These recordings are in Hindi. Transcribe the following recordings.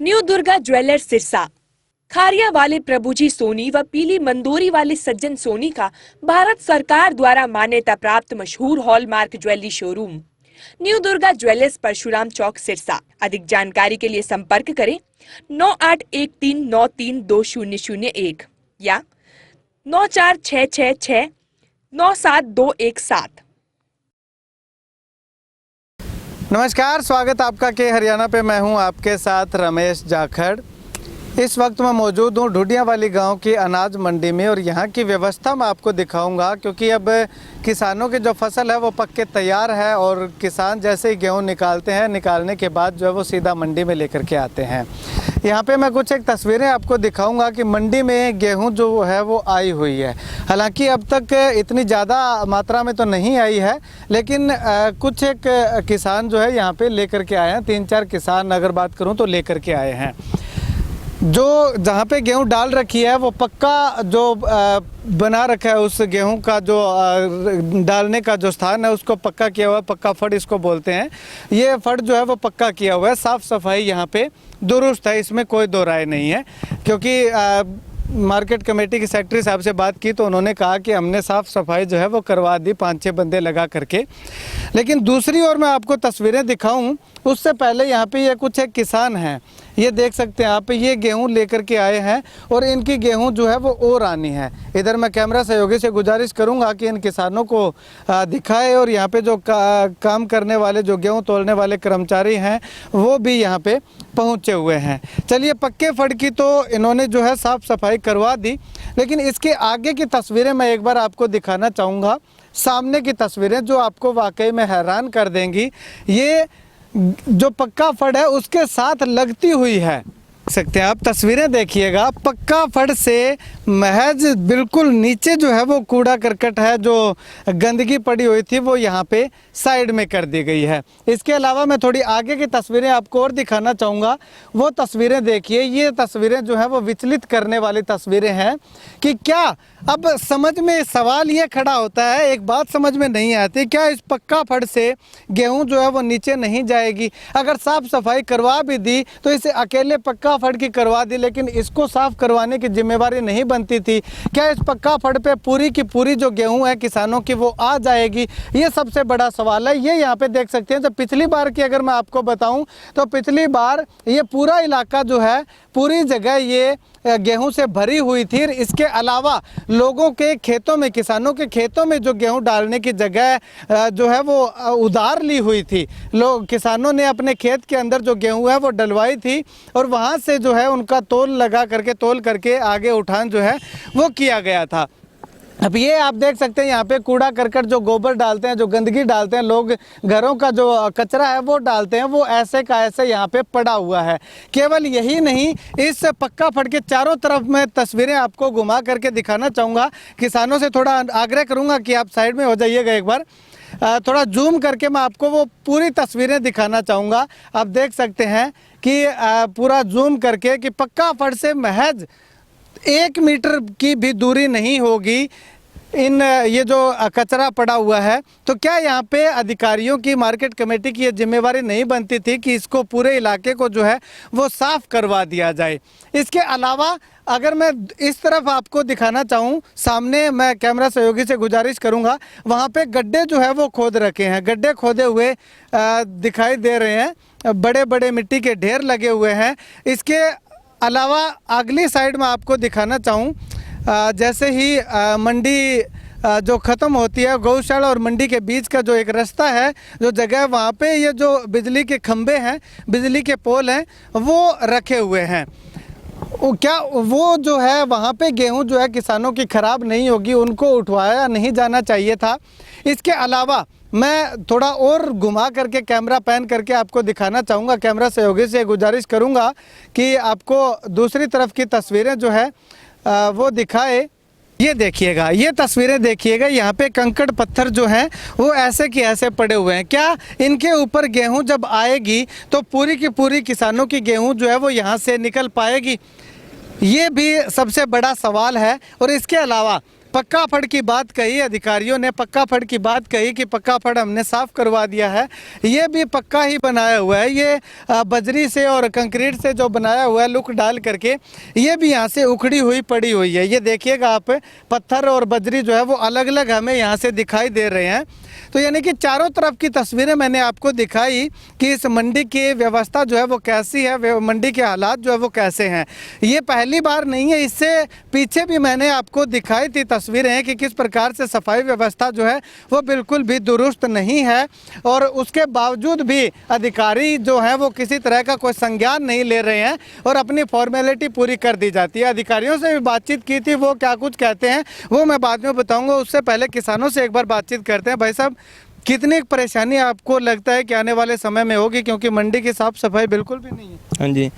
New Durga jewellers Sirsa. खारिया वाले प्रभुजी सोनी व पीली मंदोरी वाले सज्जन सोनी का भारत सरकार द्वारा मान्यता प्राप्त मशहूर hallmark jewellery showroom new Durga jewellers Parshuram Chowk Sirsa. अधिक जानकारी के लिए संपर्क करें 9813932001 या 9466697217। नमस्कार, स्वागत आपका के हरियाणा पे। मैं हूं आपके साथ रमेश जाखड़। इस वक्त मैं मौजूद हूं ढूंढिया वाली गांव की अनाज मंडी में और यहां की व्यवस्था मैं आपको दिखाऊंगा, क्योंकि अब किसानों की जो फसल है वो पक के तैयार है और किसान जैसे ही गेहूं निकालते हैं, निकालने के बाद जो है वो सीधा मंडी में लेकर के आते हैं। यहाँ पे मैं कुछ एक तस्वीरें आपको दिखाऊंगा कि मंडी में गेहूं जो है वो आई हुई है। हालांकि अब तक इतनी ज़्यादा मात्रा में तो नहीं आई है, लेकिन कुछ एक किसान जो है यहाँ पे लेकर के आए हैं। 3-4 किसान अगर बात करूँ तो लेकर के आए हैं। जो जहाँ पे गेहूं डाल रखी है वो पक्का जो बना रखा है, उस गेहूं का जो डालने का जो स्थान है उसको पक्का किया हुआ है। पक्का फड़ इसको बोलते हैं। ये फड़ जो है वो पक्का किया हुआ है। साफ़ सफाई यहाँ पे दुरुस्त है, इसमें कोई दो राय नहीं है। क्योंकि मार्केट कमेटी की सेक्रेटरी साहब से बात की तो उन्होंने कहा कि हमने साफ़ सफाई जो है वो करवा दी 5-6 बंदे लगा करके। लेकिन दूसरी ओर मैं आपको तस्वीरें दिखाऊं उससे पहले यहाँ पे ये कुछ एक किसान हैं, ये देख सकते हैं आप। ये गेहूं लेकर के आए हैं और इनकी गेहूं जो है वो और आनी है। इधर मैं कैमरा सहयोगी से गुजारिश करूंगा कि इन किसानों को दिखाए और यहाँ पे जो काम करने वाले, जो गेहूं तोलने वाले कर्मचारी हैं वो भी यहाँ पे पहुँचे हुए हैं। चलिए, पक्के फड़ की तो इन्होंने जो है साफ़ सफाई करवा दी, लेकिन इसके आगे की तस्वीरें मैं एक बार आपको दिखाना चाहूँगा। सामने की तस्वीरें जो आपको वाकई में हैरान कर देंगी। ये जो पक्का फड़ है उसके साथ लगती हुई है, सकते हैं आप। तस्वीरें देखिएगा, पक्का फड़ से महज बिल्कुल नीचे जो है वो कूड़ा करकट है, जो गंदगी पड़ी हुई थी वो यहाँ पे साइड में कर दी गई है। इसके अलावा मैं थोड़ी आगे की तस्वीरें आपको और दिखाना चाहूँगा। वो तस्वीरें देखिए। ये तस्वीरें जो है वो विचलित करने वाली तस्वीरें हैं कि क्या अब समझ में सवाल ये खड़ा होता है, एक बात समझ में नहीं आती, क्या इस पक्का फड़ से गेहूँ जो है वो नीचे नहीं जाएगी? अगर साफ़ सफाई करवा भी दी तो इसे अकेले पक्का फड़ की करवा दी, लेकिन इसको साफ़ करवाने की जिम्मेवारी नहीं बनती थी। क्या इस पक्का फड़ पे पूरी की पूरी जो गेहूं है किसानों की वो आ जाएगी? ये सबसे बड़ा सवाल है। ये यहाँ पे देख सकते हैं। तो पिछली बार की अगर मैं आपको बताऊं तो पिछली बार ये पूरा इलाका जो है, पूरी जगह ये गेहूं से भरी हुई थी। इसके अलावा लोगों के खेतों में, किसानों के खेतों में जो गेहूं डालने की जगह जो है वो उधार ली हुई थी। लोग, किसानों ने अपने खेत के अंदर जो गेहूं है वो डलवाई थी और वहां से जो है उनका तोल करके आगे उठान जो है वो किया गया था। अब ये आप देख सकते हैं यहाँ पे कूड़ा करकट, जो गोबर डालते हैं, जो गंदगी डालते हैं, लोग घरों का जो कचरा है वो डालते हैं, वो ऐसे का ऐसे यहाँ पे पड़ा हुआ है। केवल यही नहीं, इस पक्का फड़ के चारों तरफ मैं तस्वीरें आपको घुमा करके दिखाना चाहूँगा। किसानों से थोड़ा आग्रह करूँगा कि आप साइड में हो जाइएगा एक बार। थोड़ा जूम करके मैं आपको वो पूरी तस्वीरें दिखाना चाहूँगा। आप देख सकते हैं कि पूरा जूम करके कि पक्का फड़ से महज 1 मीटर की भी दूरी नहीं होगी इन ये जो कचरा पड़ा हुआ है। तो क्या यहाँ पे अधिकारियों की, मार्केट कमेटी की ये जिम्मेवारी नहीं बनती थी कि इसको, पूरे इलाके को जो है वो साफ़ करवा दिया जाए? इसके अलावा अगर मैं इस तरफ आपको दिखाना चाहूँ, सामने मैं कैमरा सहयोगी से गुजारिश करूँगा, वहाँ पे गड्ढे जो है वो खोद रखे हैं। गड्ढे खोदे हुए दिखाई दे रहे हैं, बड़े बड़े मिट्टी के ढेर लगे हुए हैं। इसके अलावा अगली साइड में आपको दिखाना चाहूँ, जैसे ही मंडी जो ख़त्म होती है, गौशाला और मंडी के बीच का जो एक रास्ता है, जो जगह, वहाँ पे ये जो बिजली के खंभे हैं, बिजली के पोल हैं, वो रखे हुए हैं। क्या वो जो है वहाँ पे गेहूं जो है किसानों की ख़राब नहीं होगी? उनको उठवाया नहीं जाना चाहिए था? इसके अलावा मैं थोड़ा और घुमा करके, कैमरा पैन करके आपको दिखाना चाहूँगा। कैमरा सहयोगी से गुजारिश करूँगा कि आपको दूसरी तरफ की तस्वीरें जो है वो दिखाए। ये देखिएगा, ये तस्वीरें देखिएगा। यहाँ पे कंकड़ पत्थर जो हैं वो ऐसे के ऐसे पड़े हुए हैं। क्या इनके ऊपर गेहूं जब आएगी तो पूरी की पूरी किसानों की गेहूं जो है वो यहाँ से निकल पाएगी? ये भी सबसे बड़ा सवाल है। और इसके अलावा पक्का फड़ की बात कही, अधिकारियों ने पक्का फड़ की बात कही कि पक्का फड़ हमने साफ करवा दिया है। ये भी पक्का ही बनाया हुआ है, ये बजरी से और कंक्रीट से जो बनाया हुआ है लुक डाल करके, ये भी यहाँ से उखड़ी हुई पड़ी हुई है। ये देखिएगा आप, पत्थर और बजरी जो है वो अलग अलग हमें यहाँ से दिखाई दे रहे हैं। तो यानी कि चारों तरफ की तस्वीरें मैंने आपको दिखाई कि इस मंडी की व्यवस्था जो है वो कैसी है, मंडी के हालात जो है वो कैसे हैं। ये पहली बार नहीं है, इससे पीछे भी मैंने आपको दिखाई थी तस्वीरें कि किस प्रकार से सफाई व्यवस्था जो है वो बिल्कुल भी दुरुस्त नहीं है, और उसके बावजूद भी अधिकारी जो हैं वो किसी तरह का कोई संज्ञान नहीं ले रहे हैं और अपनी फॉर्मेलिटी पूरी कर दी जाती है। अधिकारियों से भी बातचीत की थी, वो क्या कुछ कहते हैं वो मैं बाद में बताऊंगा। उससे पहले किसानों से एक बार बातचीत करते हैं। भाई साहब, कितनी परेशानी आपको लगता है कि आने वाले समय में होगी, क्योंकि मंडी की साफ सफाई बिल्कुल भी नहीं है? हाँ जी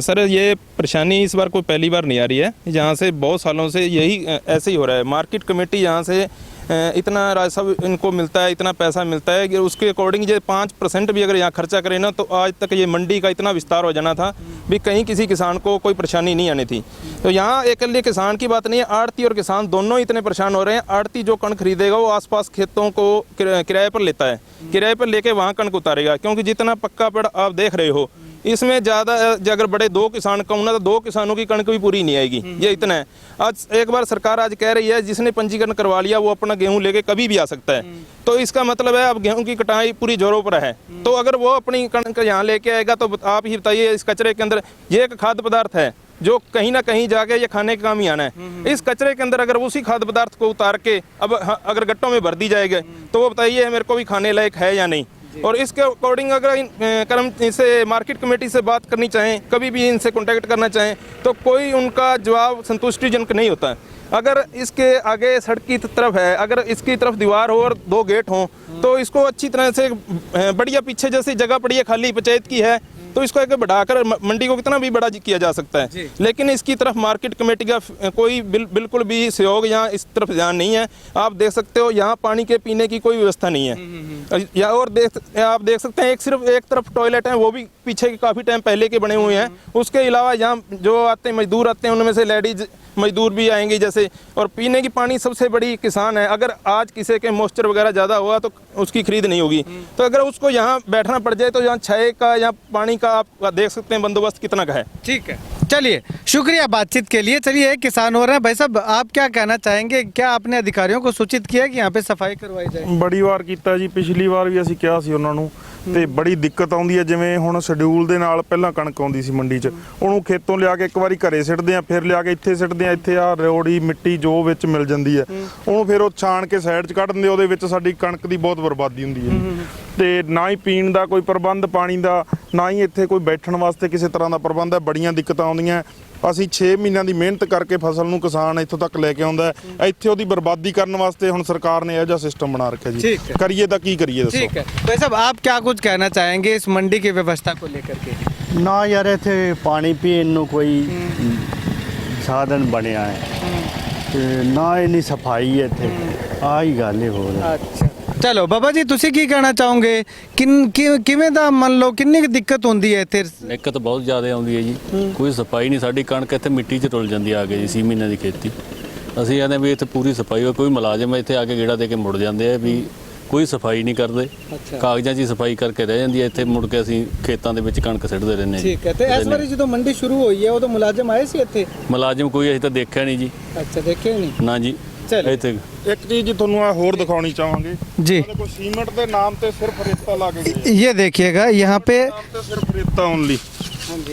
सर, ये परेशानी इस बार कोई पहली बार नहीं आ रही है। यहाँ से बहुत सालों से यही ऐसे ही हो रहा है। मार्केट कमेटी यहाँ से इतना राजस्व इनको मिलता है, इतना पैसा मिलता है कि उसके अकॉर्डिंग ये 5% भी अगर यहाँ खर्चा करें ना, तो आज तक ये मंडी का इतना विस्तार हो जाना था भी कहीं किसी किसान को कोई परेशानी नहीं आनी थी। तो यहाँ अकेले किसान की बात नहीं है, आड़ती और किसान दोनों इतने परेशान हो रहे हैं। आड़ती जो कणक खरीदेगा वो आसपास खेतों को किराए पर लेता है, किराए पर लेके वहाँ कणक उतारेगा, क्योंकि जितना पक्का पेड़ आप देख रहे हो इसमें ज़्यादा अगर बड़े 2 किसान कहूँ ना तो 2 किसानों की कणक भी पूरी नहीं आएगी। ये इतना है। आज एक बार सरकार आज कह रही है जिसने पंजीकरण करवा लिया वो अपना गेहूं लेके कभी भी आ सकता है। तो इसका मतलब है अब गेहूं की कटाई पूरी जोरों पर है। तो अगर वो अपनी कणक यहाँ लेके आएगा तो आप ही बताइए, इस कचरे के अंदर ये एक खाद्य पदार्थ है जो कहीं ना कहीं जाके ये खाने के काम ही आना है। इस कचरे के अंदर अगर उसी खाद्य पदार्थ को उतार के अब अगर गट्टों में भर दी जाएगी तो वो बताइए मेरे को भी खाने लायक है या नहीं। और इसके अकॉर्डिंग अगर इनसे मार्केट कमेटी से बात करनी चाहें, कभी भी इनसे कांटेक्ट करना चाहें, तो कोई उनका जवाब संतुष्टिजनक नहीं होता है। अगर इसके आगे सड़क की तरफ है, अगर इसकी तरफ दीवार हो और 2 गेट हों तो इसको अच्छी तरह से बढ़िया, पीछे जैसी जगह पड़ी है खाली पंचायत की है तो इसको एक बढ़ाकर मंडी को कितना भी बड़ा किया जा सकता है। लेकिन इसकी तरफ मार्केट कमेटी का कोई बिल्कुल भी सहयोग यहाँ इस तरफ ध्यान नहीं है। आप देख सकते हो यहाँ पानी के पीने की कोई व्यवस्था नहीं है। या और आप देख सकते हैं सिर्फ एक तरफ टॉयलेट है, वो भी पीछे काफ़ी टाइम पहले के बने हुए हैं। उसके अलावा यहाँ जो आते हैं मजदूर आते हैं उनमें से लेडीज मजदूर भी आएंगे जैसे, और पीने की पानी सबसे बड़ी किसान है। अगर आज किसी के मॉइस्चर वगैरह ज़्यादा हुआ तो उसकी खरीद नहीं होगी। तो अगर उसको यहाँ बैठना पड़ जाए तो यहाँ छाये का या पानी का आप देख सकते हैं बंदोबस्त कितना का है। ठीक है, चलिए शुक्रिया बातचीत के लिए। चलिए किसान हो रहे हैं, भाई साहब आप क्या कहना चाहेंगे? क्या आपने अधिकारियों को सूचित किया कि यहाँ पे सफाई करवाई जाए? बड़ी वार ਕੀਤਾ ਜੀ, ਪਿਛਲੀ ਵਾਰ ਵੀ ਅਸੀਂ ਕਿਹਾ ਸੀ ਉਹਨਾਂ ਨੂੰ ਤੇ ਬੜੀ ਦਿੱਕਤ ਆਉਂਦੀ ਹੈ। ਜਿਵੇਂ ਹੁਣ ਸ਼ਡਿਊਲ ਦੇ ਨਾਲ ਪਹਿਲਾਂ ਕਣਕ ਆਉਂਦੀ ਸੀ ਮੰਡੀ 'ਚ, ਉਹਨੂੰ ਖੇਤੋਂ ਲਿਆ ਕੇ ਇੱਕ ਵਾਰੀ ਘਰੇ ਸਿੱਟਦੇ ਆ, ਫਿਰ ਲਿਆ ਕੇ ਇੱਥੇ ਸਿੱਟਦੇ ਆ। ਇੱਥੇ ਆ ਰੋੜੀ ਮਿੱਟੀ ਜੋ ਵਿੱਚ ਮਿਲ ਜਾਂਦੀ ਹੈ ਉਹਨੂੰ ਫਿਰ ਉਹ ਛਾਣ ਕੇ ਸਾਈਡ 'ਚ ਕੱਢ ਦਿੰਦੇ। ਉਹਦੇ ਵਿੱਚ ਸਾਡੀ ਕਣਕ ਦੀ ਬਹੁਤ ਬਰਬਾਦੀ ਹੁੰਦੀ ਹੈ ਤੇ ਨਾ ਹੀ ਪੀਣ ਦਾ ਕੋਈ ਪ੍ਰਬੰਧ ਪਾਣੀ ਦਾ, ਨਾ ਹੀ ਇੱਥੇ ਕੋਈ ਬੈਠਣ ਵਾਸਤੇ ਕਿਸੇ ਤਰ੍ਹਾਂ ਦਾ ਪ੍ਰਬੰਧ ਹੈ। ਬੜੀਆਂ ਦਿੱਕਤਾਂ ਆਉਂਦੀਆਂ। ਅਸੀਂ 6 ਮਹੀਨਿਆਂ ਦੀ ਮਿਹਨਤ ਕਰਕੇ ਫਸਲ ਨੂੰ ਕਿਸਾਨ ਇੱਥੋਂ ਤੱਕ ਲੈ ਕੇ ਆਉਂਦਾ ਹੈ। ਇੱਥੇ ਉਹਦੀ ਬਰਬਾਦੀ ਕਰਨ ਵਾਸਤੇ ਹੁਣ ਸਰਕਾਰ ਨੇ ਇਹੋ ਜਿਹਾ ਸਿਸਟਮ ਬਣਾ ਰੱਖਿਆ ਜੀ। ਕਰੀਏ ਤਾਂ ਕੀ ਕਰੀਏ ਦੱਸੋ? ठीक है, भाई साहब आप क्या कुछ कहना चाहेंगे इस मंडी की व्यवस्था को लेकर के? ਨਾ ਯਾਰ ਇੱਥੇ ਪਾਣੀ ਪੀਣ ਨੂੰ ਕੋਈ ਸਾਧਨ ਬਣਿਆ ਹੈ ਤੇ ਨਾ ਇੰਨੀ ਸਫਾਈ ਹੈ ਇੱਥੇ। ਆਹੀ ਗੱਲ ਹੈ ਹੋਰ। अच्छा चलो बाबा जी, ਤੁਸੀਂ ਕੀ ਕਹਿਣਾ ਚਾਹੋਗੇ? ਕਿਵੇਂ ਦਾ ਮੰਨ ਲਓ ਕਿੰਨੀ ਕੁ ਦਿੱਕਤ ਹੁੰਦੀ ਹੈ ਇੱਥੇ? ਦਿੱਕਤ ਬਹੁਤ ਜ਼ਿਆਦਾ ਆਉਂਦੀ ਹੈ ਜੀ। ਕੋਈ ਸਫਾਈ ਨਹੀਂ। ਸਾਡੀ ਕਣਕ ਇੱਥੇ ਮਿੱਟੀ 'ਚ ਰੁਲ ਜਾਂਦੀ ਆ ਕੇ ਜੀ। 6 ਮਹੀਨਿਆਂ ਦੀ ਖੇਤੀ ਅਸੀਂ ਕਹਿੰਦੇ ਵੀ ਇੱਥੇ ਪੂਰੀ ਸਫਾਈ ਹੋਵੇ। ਕੋਈ ਮੁਲਾਜ਼ਮ ਇੱਥੇ ਆ ਕੇ ਗੇੜਾ ਦੇ ਕੇ ਮੁੜ ਜਾਂਦੇ ਆ ਵੀ ਕੋਈ ਸਫਾਈ ਨਹੀਂ ਕਰਦੇ। ਕਾਗਜ਼ਾਂ 'ਚ ਹੀ ਸਫਾਈ ਕਰਕੇ ਰਹਿ ਜਾਂਦੀ ਹੈ। ਇੱਥੇ ਮੁੜ ਕੇ ਅਸੀਂ ਖੇਤਾਂ ਦੇ ਵਿੱਚ ਕਣਕ ਸਿੱਟਦੇ ਰਹਿੰਦੇ। ਠੀਕ ਹੈ, ਤੇ ਇਸ ਵਾਰੀ ਜਦੋਂ ਮੰਡੀ ਸ਼ੁਰੂ ਹੋਈ ਹੈ ਉਦੋਂ ਮੁਲਾਜ਼ਮ ਆਏ ਸੀ ਇੱਥੇ? ਮੁਲਾਜ਼ਮ ਕੋਈ ਅਸੀਂ ਤਾਂ ਦੇਖਿਆ ਨਹੀਂ ਜੀ। ਅੱਛਾ, ਦੇਖੇ ਨਹੀਂ ਨਾ ਜੀ। चलिए। ਇੱਥੇ ਇੱਕ ਚੀਜ਼ ਜੀ ਤੁਹਾਨੂੰ ਆ ਹੋਰ ਦਿਖਾਉਣੀ ਚਾਹਾਂਗੇ जी, ਕੋਈ ਸੀਮੈਂਟ ਦੇ ਨਾਮ ਤੇ ਸਿਰਫ ਰੇਤਾ ਲਾ ਕੇ ਗਏ। ये देखिएगा यहाँ पे ਨਾਮ ਤੇ ਸਿਰਫ ਰੇਤਾ ਓਨਲੀ।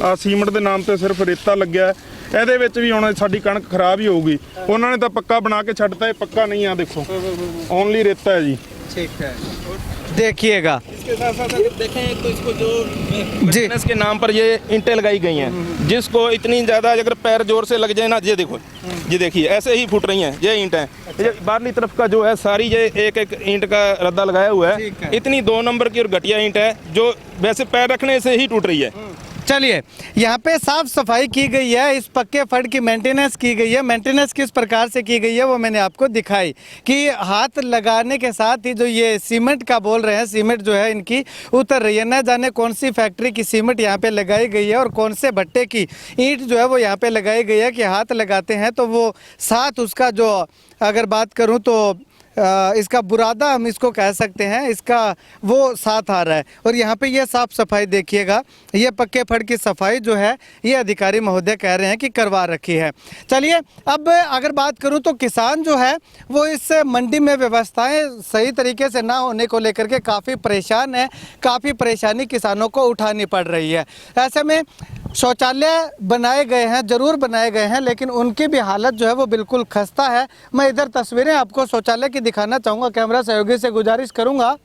ਆ ਸੀਮੈਂਟ ਦੇ ਨਾਮ ਤੇ ਸਿਰਫ ਰੇਤਾ ਲੱਗਿਆ ਹੈ। ਇਹਦੇ ਵਿੱਚ ਵੀ ਹੁਣ ਸਾਡੀ ਕਣਕ ਖਰਾਬ ਹੀ ਹੋਊਗੀ। ਉਹਨਾਂ ਨੇ ਤਾਂ ਪੱਕਾ ਬਣਾ ਕੇ ਛੱਡਤਾ, ਇਹ ਪੱਕਾ ਨਹੀਂ ਆ। ਦੇਖੋ ਓਨਲੀ ਰੇਤਾ ਹੈ जी। ठीक है, देखिएगा इसके साथ साथ अगर देखें तो इसको जो जी। फिटनेस के नाम पर ये ईंटें लगाई गई हैं, जिसको इतनी ज़्यादा अगर पैर जोर से लग जाए ना, ये देखो, ये देखिए ऐसे ही फूट रही हैं ये ईंट हैं। ये बाहरली तरफ का जो है सारी ये एक एक ईंट का रद्दा लगाया हुआ है। इतनी 2 नंबर की और घटिया ईंट है जो वैसे पैर रखने से ही टूट रही है। चलिए, यहाँ पे साफ सफाई की गई है, इस पक्के फड़ की मेंटेनेंस की गई है। मेंटेनेंस किस प्रकार से की गई है वो मैंने आपको दिखाई कि हाथ लगाने के साथ ही जो ये सीमेंट का बोल रहे हैं, सीमेंट जो है इनकी उतर रही है। न जाने कौन सी फैक्ट्री की सीमेंट यहाँ पे लगाई गई है और कौन से भट्टे की ईंट जो है वो यहाँ पे लगाई गई है कि हाथ लगाते हैं तो वो साथ उसका जो, अगर बात करूँ तो इसका बुरादा हम इसको कह सकते हैं, इसका वो साथ आ रहा है। और यहाँ पे ये साफ सफाई देखिएगा, ये पक्के फड़ की सफाई जो है ये अधिकारी महोदय कह रहे हैं कि करवा रखी है। चलिए, अब अगर बात करूँ तो किसान जो है वो इस मंडी में व्यवस्थाएं सही तरीके से ना होने को लेकर के काफ़ी परेशान है, काफ़ी परेशानी किसानों को उठानी पड़ रही है। ऐसे में शौचालय बनाए गए हैं, ज़रूर बनाए गए हैं, लेकिन उनकी भी हालत जो है वो बिल्कुल खस्ता है। मैं इधर तस्वीरें आपको शौचालय की दिखाना चाहूँगा, कैमरा सहयोगी से गुजारिश करूँगा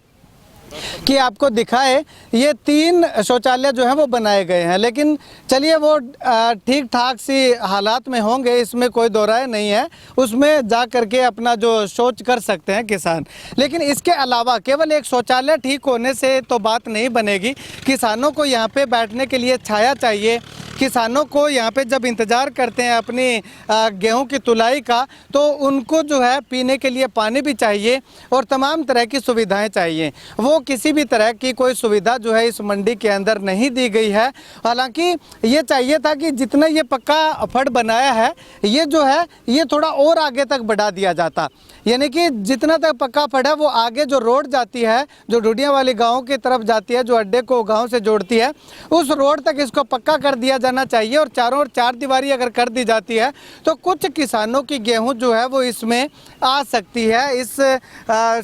कि आपको दिखाए। ये 3 शौचालय जो हैं वो बनाए गए हैं, लेकिन चलिए वो ठीक ठाक सी हालात में होंगे, इसमें कोई दो राय नहीं है, उसमें जा करके अपना जो शौच कर सकते हैं किसान। लेकिन इसके अलावा केवल एक शौचालय ठीक होने से तो बात नहीं बनेगी। किसानों को यहाँ पे बैठने के लिए छाया चाहिए, किसानों को यहाँ पे जब इंतज़ार करते हैं अपनी गेहूं की तुलाई का, तो उनको जो है पीने के लिए पानी भी चाहिए और तमाम तरह की सुविधाएं चाहिए। वो किसी भी तरह की कोई सुविधा जो है इस मंडी के अंदर नहीं दी गई है। हालांकि ये चाहिए था कि जितना ये पक्का फड़ बनाया है ये जो है ये थोड़ा और आगे तक बढ़ा दिया जाता, यानी कि जितना तक पक्का फड़ है वो आगे जो रोड जाती है, जो ढूंढियाँ वाली गाँव की तरफ जाती है, जो अड्डे को गाँव से जोड़ती है, उस रोड तक इसको पक्का कर दिया जाना चाहिए। और चारों ओर 4 दीवारी अगर कर दी जाती है तो कुछ किसानों की गेहूं जो है वो इसमें आ सकती है, इस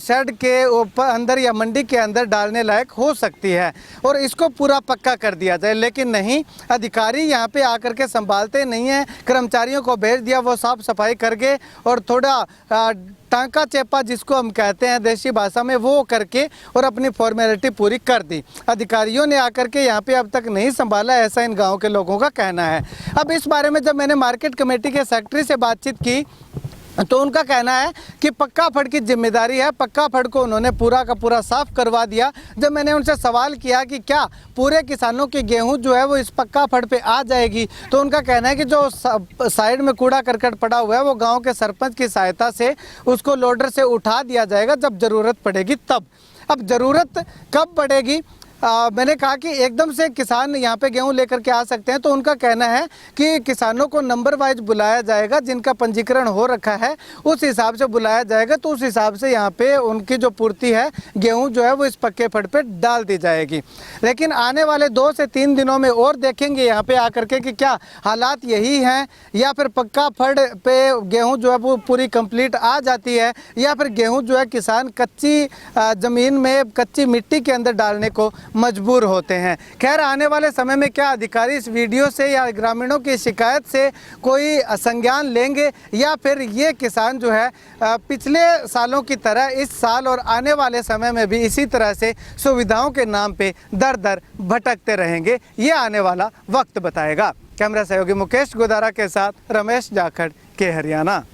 शेड के ऊपर अंदर या मंडी के अंदर डालने लायक हो सकती है और इसको पूरा पक्का कर दिया जाए। लेकिन नहीं, अधिकारी यहाँ पे आकर के संभालते नहीं हैं, कर्मचारियों को भेज दिया, वो साफ सफाई करके और थोड़ा टांका चेपा जिसको हम कहते हैं देसी भाषा में, वो करके और अपनी फॉर्मेलिटी पूरी कर दी। अधिकारियों ने आकर के यहाँ पे अब तक नहीं संभाला, ऐसा इन गांव के लोगों का कहना है। अब इस बारे में जब मैंने मार्केट कमेटी के सेक्रेटरी से बातचीत की तो उनका कहना है कि पक्का फड़ की जिम्मेदारी है, पक्का फड़ को उन्होंने पूरा का पूरा साफ करवा दिया। जब मैंने उनसे सवाल किया कि क्या पूरे किसानों की गेहूं जो है वो इस पक्का फड़ पे आ जाएगी, तो उनका कहना है कि जो साइड में कूड़ा करकट पड़ा हुआ है वो गांव के सरपंच की सहायता से उसको लोडर से उठा दिया जाएगा जब ज़रूरत पड़ेगी तब। अब ज़रूरत कब पड़ेगी? मैंने कहा कि एकदम से किसान यहाँ पे गेहूं लेकर के आ सकते हैं, तो उनका कहना है कि किसानों को नंबर वाइज बुलाया जाएगा, जिनका पंजीकरण हो रखा है उस हिसाब से बुलाया जाएगा, तो उस हिसाब से यहाँ पे उनकी जो पूर्ति है गेहूं जो है वो इस पक्के फड़ पे डाल दी जाएगी। लेकिन आने वाले 2 से 3 दिनों में और देखेंगे यहाँ पे आकर के कि क्या हालात यही हैं या फिर पक्का फड़ पे गेहूँ जो है वो पूरी कंप्लीट आ जाती है या फिर गेहूँ जो है किसान कच्ची ज़मीन में, कच्ची मिट्टी के अंदर डालने को मजबूर होते हैं। खैर, आने वाले समय में क्या अधिकारी इस वीडियो से या ग्रामीणों की शिकायत से कोई संज्ञान लेंगे या फिर ये किसान जो है पिछले सालों की तरह इस साल और आने वाले समय में भी इसी तरह से सुविधाओं के नाम पे दर दर भटकते रहेंगे, ये आने वाला वक्त बताएगा। कैमरा सहयोगी मुकेश गोदारा के साथ रमेश जाखड़ के हरियाणा।